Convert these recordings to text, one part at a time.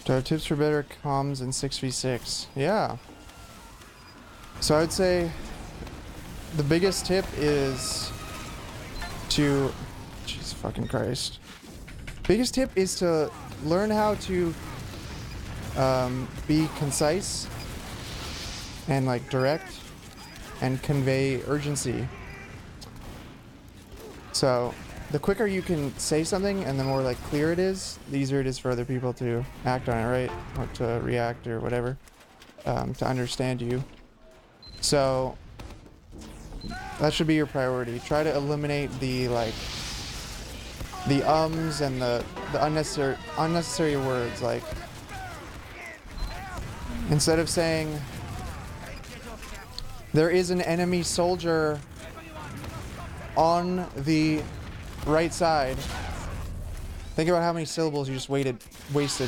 Do I have tips for better comms in 6v6? Yeah. So I would say the biggest tip is to... Jesus fucking Christ. Biggest tip is to learn how to be concise and like direct and convey urgency. So the quicker you can say something and the more like clear it is, the easier it is for other people to act on it, right? Or to react or whatever, to understand you. So that should be your priority. Try to eliminate the like the ums and the unnecessary words. Like instead of saying there is an enemy soldier on the right side, think about how many syllables you just wasted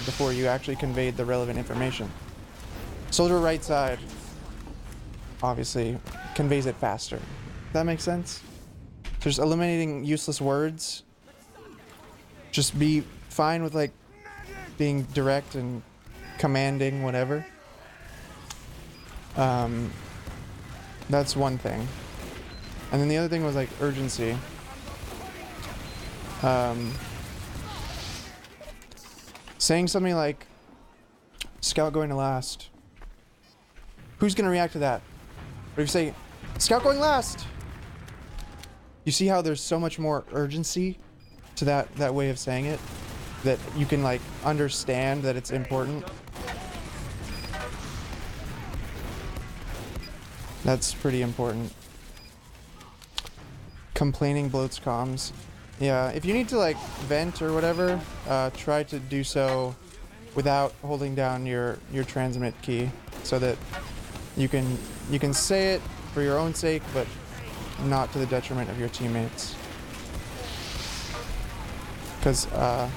before you actually conveyed the relevant information. Soldier right side obviously conveys it faster. That makes sense? Just eliminating useless words. Just be fine with like being direct and commanding whatever. That's one thing. And then the other thing was like urgency. Saying something like scout going to last. Who's gonna react to that? Or if you say scout going last, you see how there's so much more urgency to that way of saying it, that you can like understand that it's important. That's pretty important. Complaining bloats comms. Yeah, if you need to like vent or whatever, try to do so without holding down your transmit key, so that you can say it for your own sake, but not to the detriment of your teammates. Because and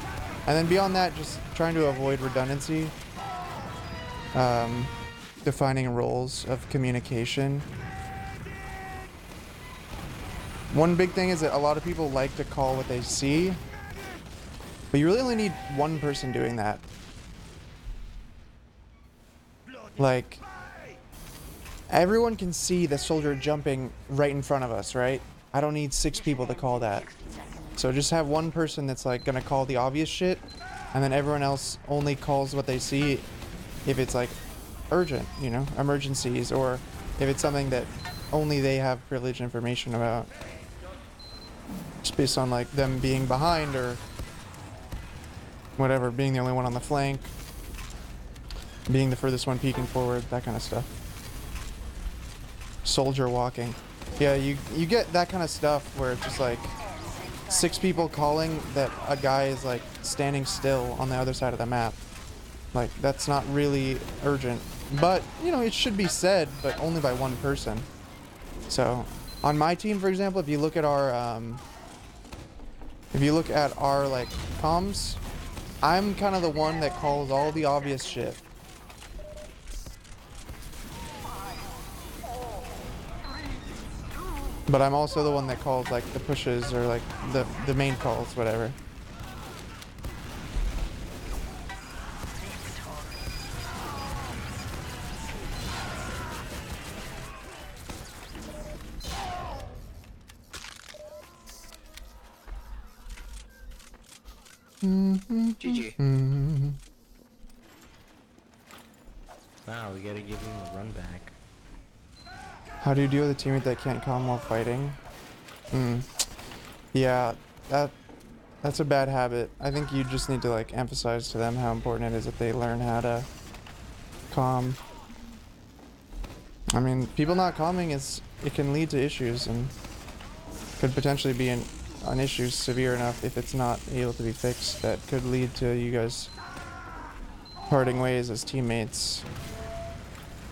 then beyond that, just trying to avoid redundancy. Defining roles of communication. One big thing is that a lot of people like to call what they see, but you really only need one person doing that. Like, everyone can see the soldier jumping right in front of us, right? I don't need 6 people to call that. So just have one person that's like gonna call the obvious shit, and then everyone else only calls what they see if it's like urgent, you know, emergencies, or if it's something that only they have privileged information about. Just based on like them being behind or whatever, being the only one on the flank, being the furthest one peeking forward, that kind of stuff. Soldier walking. Yeah, you get that kind of stuff where it's just like 6 people calling that a guy is like standing still on the other side of the map. Like, that's not really urgent, but you know, it should be said, but only by one person. So on my team, for example, if you look at our like comms, I'm kind of the one that calls all the obvious shit. But I'm also the one that calls like the pushes or like the main calls, whatever. GG. Wow, we gotta give him a run back. How do you deal with a teammate that can't calm while fighting? Yeah, that's a bad habit. I think you just need to like emphasize to them how important it is that they learn how to calm. I mean, people not calming it can lead to issues and could potentially be an issue severe enough if it's not able to be fixed that could lead to you guys parting ways as teammates.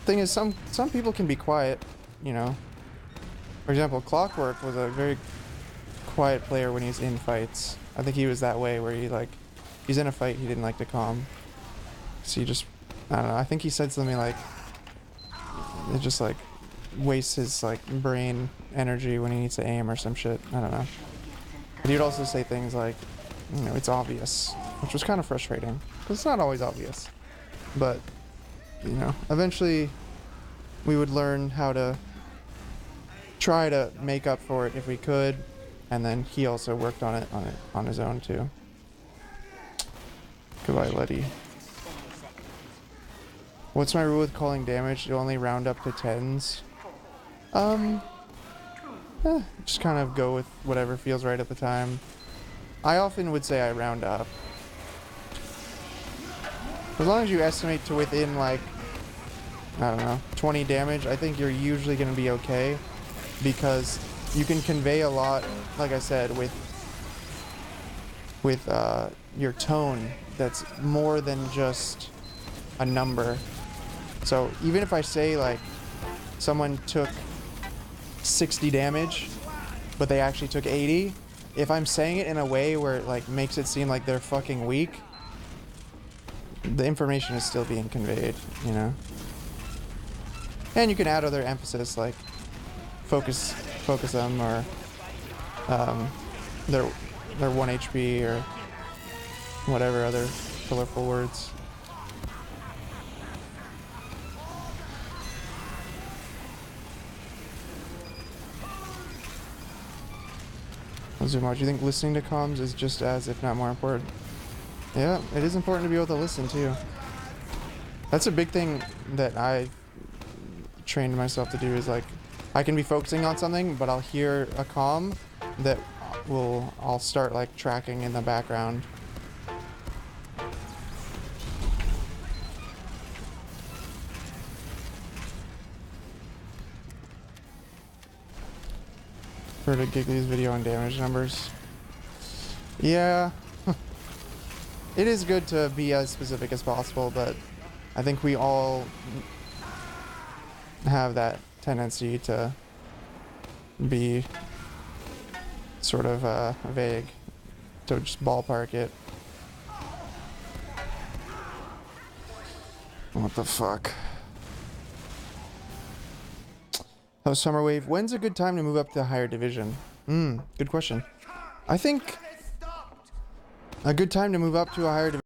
Thing is, some people can be quiet, you know. For example, Clockwork was a very quiet player when he's in fights. I think he was that way where he's in a fight, he didn't like to calm. So he just, I don't know, I think he said something like, it just like wastes his like brain energy when he needs to aim or some shit. I don't know. But he would also say things like, you know, it's obvious, which was kind of frustrating, because it's not always obvious. But, you know, eventually we would learn how to try to make up for it if we could, and then he also worked on it on his own too. Goodbye, Letty. What's my rule with calling damage? You only round up to 10s. Just kind of go with whatever feels right at the time. I often would say I round up. As long as you estimate to within, like, I don't know, 20 damage, I think you're usually going to be okay. Because you can convey a lot, like I said, with your tone that's more than just a number. So even if I say, like, someone took 60 damage, but they actually took 80, if I'm saying it in a way where it, like, makes it seem like they're fucking weak, the information is still being conveyed, you know? And you can add other emphasis, like focus them, or they're 1 HP, or whatever other colorful words. Zuma, do you think listening to comms is just as, if not more important? Yeah, it is important to be able to listen too. That's a big thing that I trained myself to do, is like, I can be focusing on something, but I'll hear a comm that I'll start like tracking in the background. Heard of Giggly's video on damage numbers. Yeah. It is good to be as specific as possible, but I think we all have that tendency to be sort of vague, to just ballpark it. What the fuck? Oh, Summer Wave. When's a good time to move up to a higher division? Good question. I think a good time to move up to a higher division